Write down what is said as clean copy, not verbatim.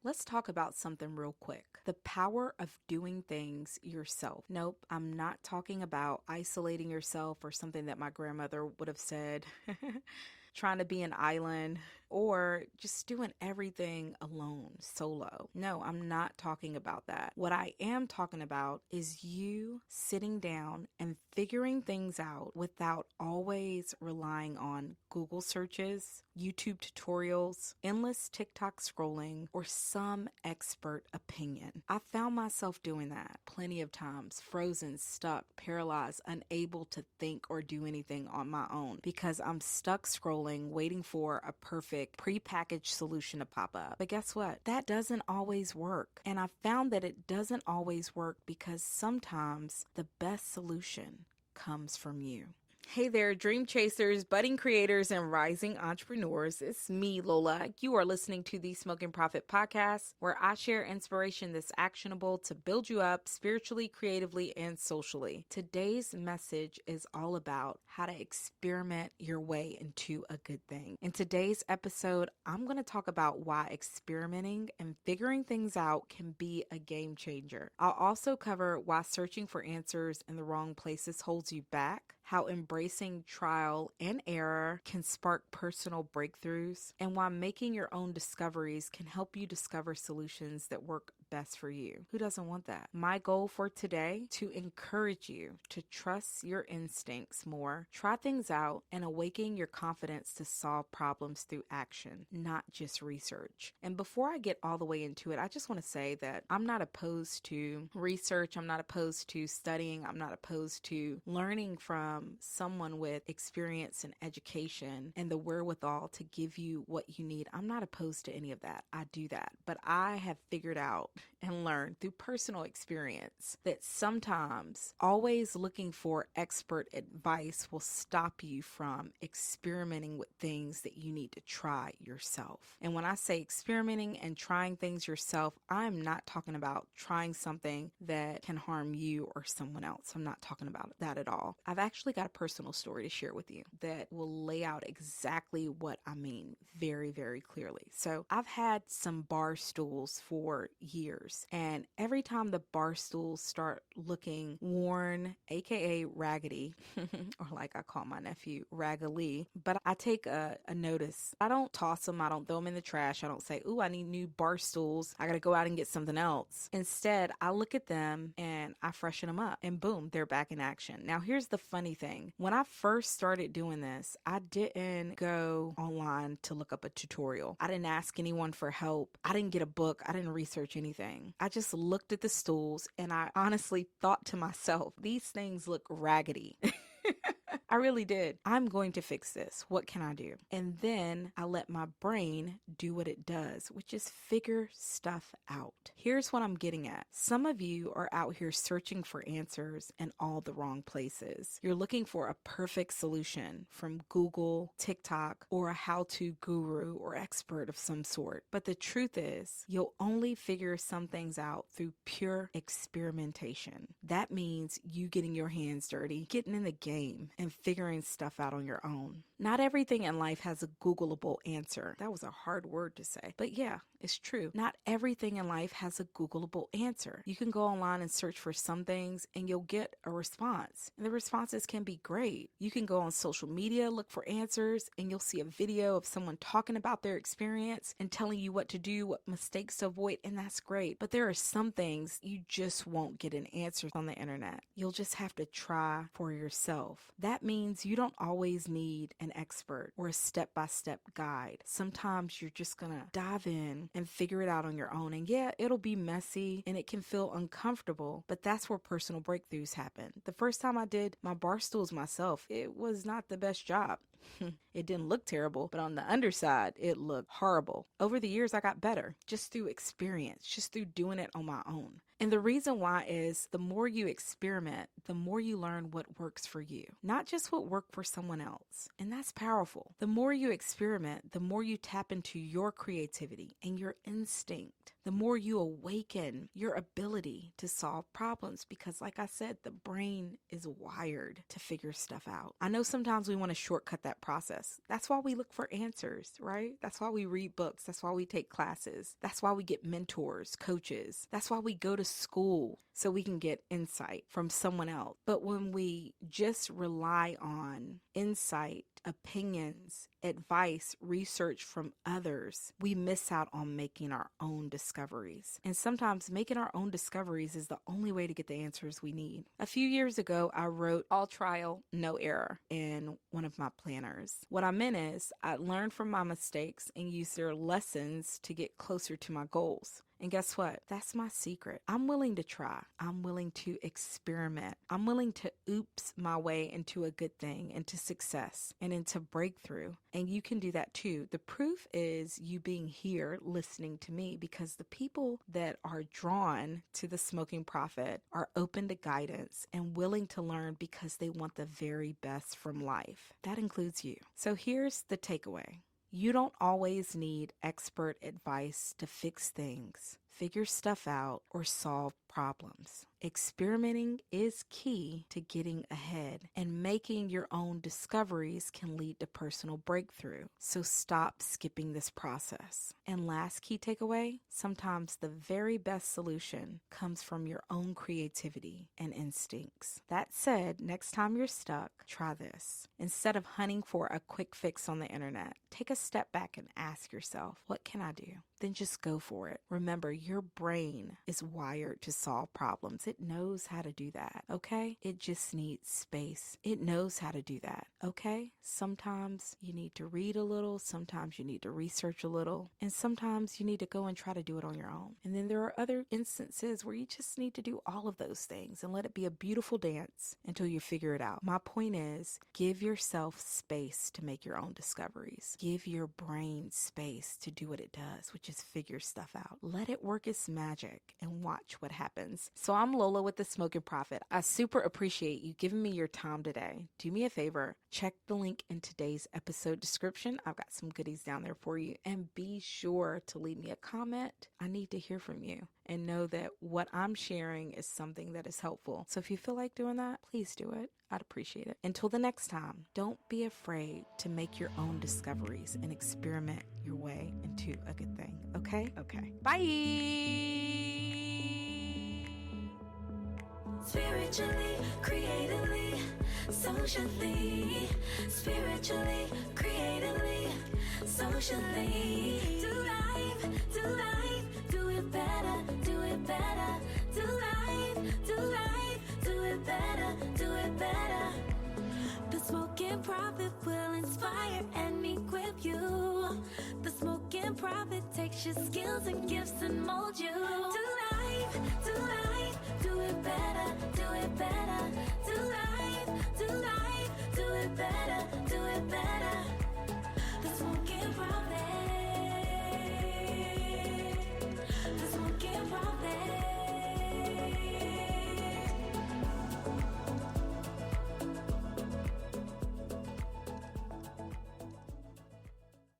Let's talk about something real quick. The power of doing things yourself. Nope, I'm not talking about isolating yourself or something that my grandmother would have said. Trying to be an island or just doing everything alone, solo. No, I'm not talking about that. What I am talking about is you sitting down and figuring things out without always relying on Google searches, YouTube tutorials, endless TikTok scrolling, or some expert opinion. I found myself doing that plenty of times, frozen, stuck, paralyzed, unable to think or do anything on my own because I'm stuck scrolling, waiting for a perfect prepackaged solution to pop up. But guess what? That doesn't always work. And I found that it doesn't always work because sometimes the best solution comes from you. Hey there, dream chasers, budding creators, and rising entrepreneurs. It's me, Lola. You are listening to the Smoking Profit Podcast, where I share inspiration that's actionable to build you up spiritually, creatively, and socially. Today's message is all about how to experiment your way into a good thing. In today's episode, I'm going to talk about why experimenting and figuring things out can be a game changer. I'll also cover why searching for answers in the wrong places holds you back, how embracing trial and error can spark personal breakthroughs, and why making your own discoveries can help you discover solutions that work best for you. Who doesn't want that? My goal for today, to encourage you to trust your instincts more, try things out, and awaken your confidence to solve problems through action, not just research. And before I get all the way into it, I just want to say that I'm not opposed to research. I'm not opposed to studying. I'm not opposed to learning from someone with experience and education and the wherewithal to give you what you need. I'm not opposed to any of that. I do that. But I have figured out and learned through personal experience that sometimes always looking for expert advice will stop you from experimenting with things that you need to try yourself. And when I say experimenting and trying things yourself, I'm not talking about trying something that can harm you or someone else. I'm not talking about that at all. I've actually got a personal story to share with you that will lay out exactly what I mean very, very clearly. So I've had some bar stools for years, and every time the bar stools start looking worn, aka raggedy, or like I call my nephew, raggedy, but I take a notice. I don't toss them. I don't throw them in the trash. I don't say, ooh, I need new bar stools. I got to go out and get something else. Instead, I look at them and I freshen them up, and boom, they're back in action. Now, here's the funny thing. When I first started doing this, I didn't go online to look up a tutorial. I didn't ask anyone for help. I didn't get a book. I didn't research anything. I just looked at the stools and I honestly thought to myself, these things look raggedy. I really did. I'm going to fix this. What can I do? And then I let my brain do what it does, which is figure stuff out. Here's what I'm getting at. Some of you are out here searching for answers in all the wrong places. You're looking for a perfect solution from Google, TikTok, or a how-to guru or expert of some sort. But the truth is, you'll only figure some things out through pure experimentation. That means you getting your hands dirty, getting in the game, and figuring stuff out on your own. Not everything in life has a Googleable answer. That was a hard word to say, but yeah, it's true. Not everything in life has a Googleable answer. You can go online and search for some things and you'll get a response. And the responses can be great. You can go on social media, look for answers, and you'll see a video of someone talking about their experience and telling you what to do, what mistakes to avoid, and that's great. But there are some things you just won't get an answer on the internet. You'll just have to try for yourself. That means you don't always need an expert or a step-by-step guide. Sometimes you're just gonna dive in and figure it out on your own. And yeah, it'll be messy and it can feel uncomfortable, but that's where personal breakthroughs happen. The first time I did my bar stools myself, it was not the best job. It didn't look terrible, but on the underside, it looked horrible. Over the years, I got better just through experience, just through doing it on my own. And the reason why is the more you experiment, the more you learn what works for you, not just what worked for someone else. And that's powerful. The more you experiment, the more you tap into your creativity and your instinct. the more you awaken your ability to solve problems. Because like I said, the brain is wired to figure stuff out. I know sometimes we want to shortcut that process. That's why we look for answers, right? That's why we read books. That's why we take classes. That's why we get mentors, coaches. That's why we go to school, so we can get insight from someone else. But when we just rely on insight, opinions, advice, research from others, we miss out on making our own discoveries. And sometimes making our own discoveries is the only way to get the answers we need. A few years ago, I wrote all trial, no error in one of my planners. What I meant is I learned from my mistakes and used their lessons to get closer to my goals. And guess what? That's my secret. I'm willing to try. I'm willing to experiment. I'm willing to oops my way into a good thing, into success, and into breakthrough. And you can do that too. The proof is you being here listening to me, because the people that are drawn to the Smoking Prophet are open to guidance and willing to learn because they want the very best from life. That includes you. So here's the takeaway. You don't always need expert advice to fix things, figure stuff out, or solve problems. Experimenting is key to getting ahead, and making your own discoveries can lead to personal breakthrough. So stop skipping this process. And last key takeaway, sometimes the very best solution comes from your own creativity and instincts. That said, next time you're stuck, try this. Instead of hunting for a quick fix on the internet, take a step back and ask yourself, what can I do? Then just go for it. Remember, your brain is wired to solve problems. It knows how to do that, okay? It just needs space. It knows how to do that, okay? Sometimes you need to read a little, sometimes you need to research a little, and sometimes you need to go and try to do it on your own. And then there are other instances where you just need to do all of those things and let it be a beautiful dance until you figure it out. My point is, give yourself space to make your own discoveries. Give your brain space to do what it does, which is figure stuff out. Let it work its magic and watch what happens. So I'm Lola with the Smoking Prophet. I super appreciate you giving me your time today. Do me a favor, check the link in today's episode description. I've got some goodies down there for you, and be sure to leave me a comment. I need to hear from you and know that what I'm sharing is something that is helpful. So if you feel like doing that, please do it. I'd appreciate it. Until the next time, don't be afraid to make your own discoveries and experiment your way into a good thing. Okay? Okay. Bye. Spiritually, creatively, socially. Spiritually, creatively, socially. Do life, do it better, do it better. Do life, do it better, do it better. The Smoking Prophet will inspire and equip you. The Smoking Prophet takes your skills and gifts and mold you. Do life, do it better, do it better.